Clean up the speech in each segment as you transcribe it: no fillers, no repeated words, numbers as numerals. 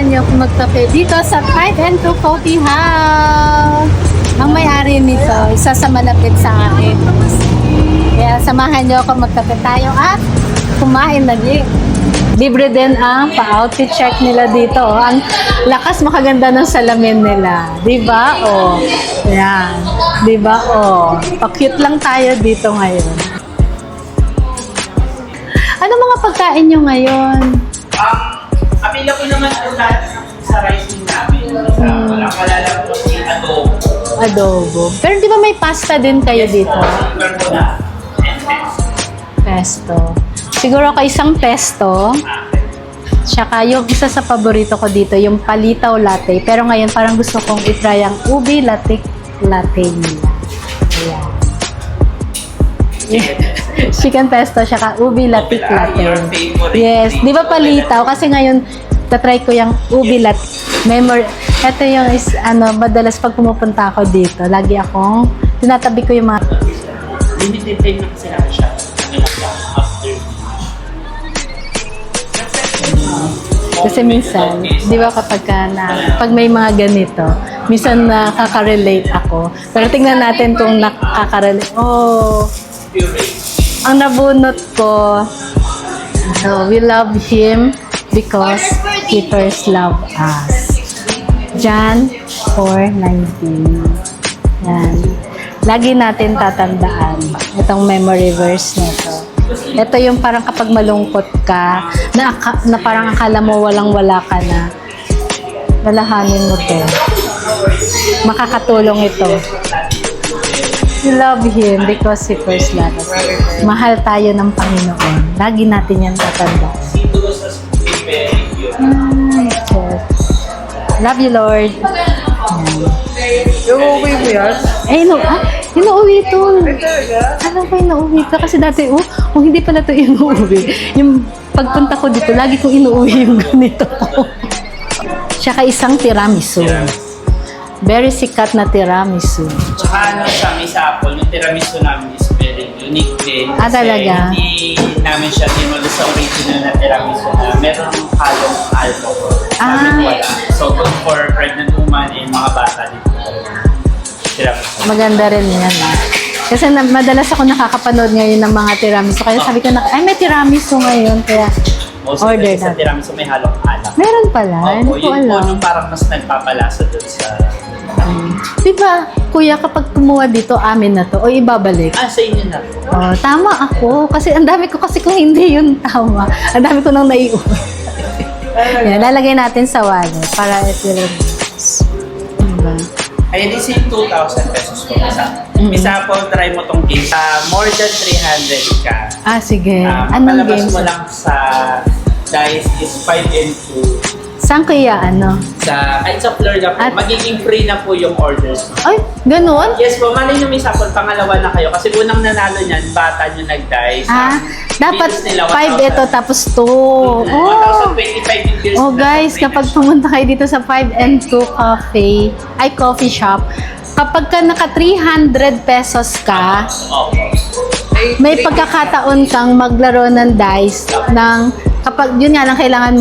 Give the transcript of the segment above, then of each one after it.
niyo ako magkape dito sa 5 and 2 Coffee House. Ang may-ari nito, isa sa malapit sa akin. Kaya samahan niyo ako magkape tayo at kumain na din. Libre din ang pa-outfit check nila dito. Ang lakas makaganda ng salamin nila. Diba? O. Yan. Diba? O. Pa-cute lang tayo dito ngayon. Ano mga pagkain nyo ngayon? Available naman po lahat sa rising namin. Wala lang po si adobo. Adobo. Pero di ba may pasta din kayo dito? Carbonara and Pesto. Siguro ako isang pesto. Tsaka yung isa sa paborito ko dito, yung palitaw latte. Pero ngayon parang gusto kong itry ang ubi latte nila. Ayan. Chicken pesto, tsaka ubi latte latte. Your favorite. Yes. Di ba palitaw? Kasi ngayon, tatry ko yung ubi latte. Ito yung madalas pag pumupunta ako dito. Lagi akong, tinatabi ko yung mga... Limited time na kasi namin siya. After. Kasi minsan, di ba pag may mga ganito, minsan nakaka-relate ako. Pero tingnan natin kung nakaka-relate. Oh, ang nabunot ko, so we love Him because He first loved us. John 4:19. Yan. Lagi natin tatandaan itong memory verse nito. Ito yung parang kapag malungkot ka, na parang akala mo walang-wala ka na, lalahanin mo to. Makakatulong ito. We love Him because He first loved us. Mahal tayo ng Panginoon. Lagi natin yan tatandaan. Yes. Love you, Lord. Iuwi mo yan? Inuuwi ito. Alam ko inuuwi ito. Kasi dati, hindi pala ito inuuwi. Yung pagpunta ko dito, lagi kong inuuwi yung ganito. Tsaka isang tiramisu. Very sikat na tiramisu. Tsaka sa Apple, yung tiramisu namin is very unique din. Talaga? Hindi namin siya tinulad sa original na tiramisu na meron halong alcohol. Wala. So, good for pregnant woman and mga bata dito. Tiramisu. Maganda rin yan. Kasi madalas ako nakakapanood ngayon ng mga tiramisu. Kaya sabi ko may tiramisu ngayon. Kaya order sa na. tiramisu may halong alak. Meron pala. Hindi ko yun po alam. nung parang mas nagpapalasa dun sa... Diba, kuya, kapag kumuha dito, amin na to, o ibabalik? sa inyo na. Oh, tama ako. Kasi ang dami ko kasi kung hindi yun tama. Ang dami ko nang naiuwi. Yan, lalagay natin sa wallet para i-release. Diba? Ayun is yung 2,000 pesos po isa. Isa po, try mo tong game. More than 300 ka. Sige. Anong Palabas game? mo lang sa dice is 5 and 2. Saan kaya Kahit sa Florida po, magiging free na po yung orders mo. Ay, ganun? Yes po, malay nyo may sample, pangalawa na kayo. Kasi unang nanalo niyan, bata nyo nag-dice. Dapat 5 ito tapos 2. 1,025 yung beers. Guys, kapag pumunta kayo dito sa 5 and 2 coffee shop, kapag ka naka 300 pesos ka, may pagkakataon kang maglaro ng dice ng kapag yun nga lang kailangan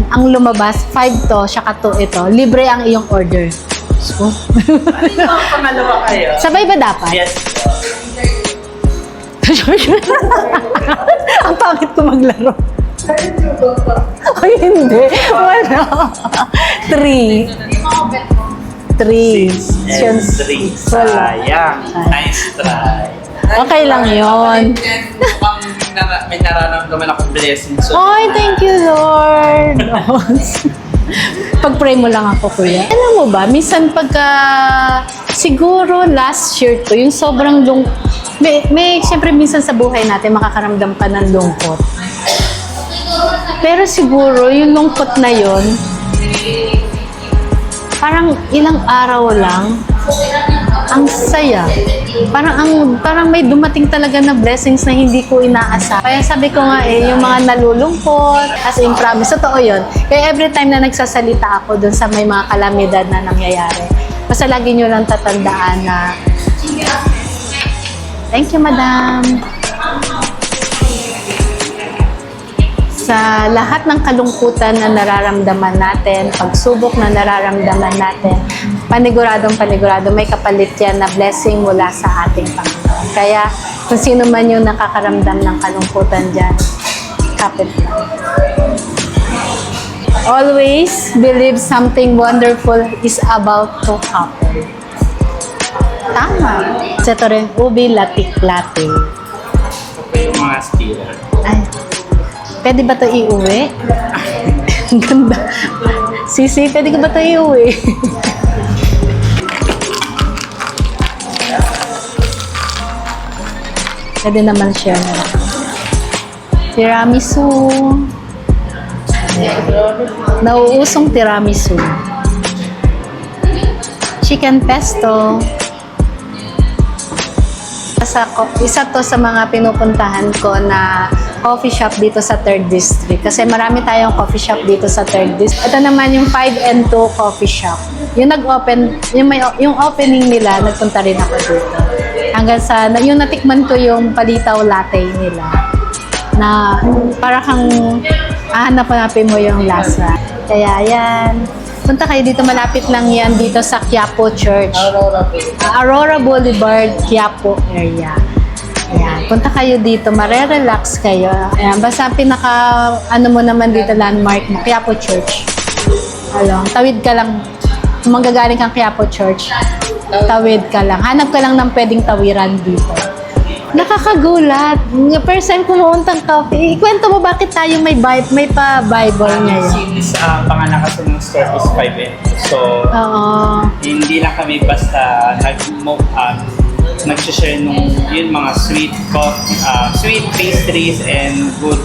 ang lumabas 5 to, saka 2 ito, libre ang iyong order. So, Pangalawa kayo. sabay ba dapat? Yes. Ang pangit ko maglaro. Ay, hindi. Wala. 3. 3. 3. Sayang. Nice try. Okay lang yun. May nararamdaman akong blessing. So, Ay, thank you, Lord. Pag-pray mo lang ako, kuya. Alam mo ba, minsan siguro last year to, yung sobrang siyempre minsan sa buhay natin makakaramdam ka ng lungkot. Pero siguro, yung lungkot na yun, parang ilang araw lang, ang saya. Parang may dumating talaga na blessings na hindi ko inaasa. Kaya sabi ko nga yung mga nalulungkot, as in promise, totoo yun. Kaya every time na nagsasalita ako dun sa may mga kalamidad na nangyayari, basta lagi nyo lang tatandaan na, thank you, madam. sa lahat ng kalungkutan na nararamdaman natin, pagsubok na nararamdaman natin, panigurado may kapalit yan na blessing mula sa ating Panginoon. Kaya kung sino man yung nakakaramdam ng kalungkutan dyan, kapit lang. Always believe something wonderful is about to happen. Tama. Ito rin, ubi latik-latik. Ito po yung mga stealer. Ay, pwede ba ito iuwi? Ang ganda. Sisi, pwede ka ba ito iuwi? Pwede naman siya. Tiramisu. Nauusong tiramisu. Chicken pesto. Isa to sa mga pinupuntahan ko na coffee shop dito sa 3rd District. Kasi marami tayong coffee shop dito sa 3rd District. Ito naman yung 5 and 2 coffee shop. Yung nag-open, yung opening nila, nagpunta rin ako dito. Hanggang sa, yung natikman ko yung palitaw latte nila. Na para kang hahanap-hanapin mo yung lasa. Kaya yan. Punta kayo dito, malapit lang yan dito sa Quiapo Church. Aurora Boulevard, Quiapo area. Ayan, punta kayo dito, marerelax kayo. Ayan, basta mo naman dito landmark mo, Quiapo Church. Tawid ka lang, kung manggagaling kang Quiapo Church, tawid ka lang. Hanap ka lang ng pwedeng tawiran dito. Nakakagulat. First time kumuuntang coffee. Ikwento mo bakit tayo may pa-Bible ngayon. Since panganak kasi ng store is 5 and 2. So, hindi lang kami basta nag-share nung yun mga sweet sweet pastries and good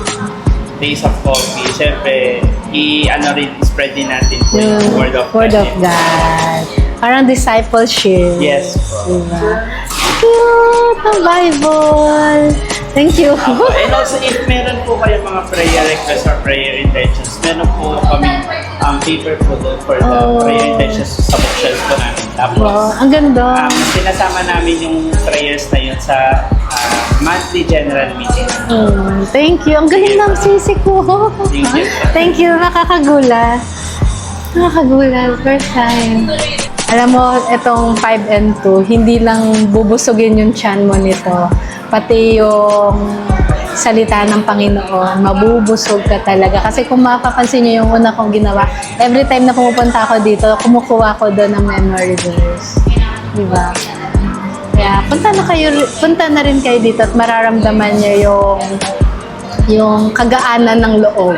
taste of coffee. Siyempre, spread din natin yung word of God. Parang discipleship. Yes. Diba? Cute! Ang Bible! Thank you. And also, if meron po kayo mga prayer requests or prayer intentions, meron po kami paper po doon for the prayer intentions sa bookshelves po namin. Tapos, ang ganda. sinasama namin yung prayers na yun sa monthly general meeting. Thank you. Ang galing ng sisi ko. Thank you. Thank you. Nakakagulat. First time. Alam mo, itong 5 and 2, hindi lang bubusugin yung tiyan mo nito. Pati yung salita ng Panginoon, mabubusog ka talaga. Kasi kung mapapansin nyo yung una kong ginawa, every time na pumupunta ako dito, kumukuha ko doon ng memory verse. Diba? Kaya punta na rin kayo dito at mararamdaman nyo yung kagaanan ng loob.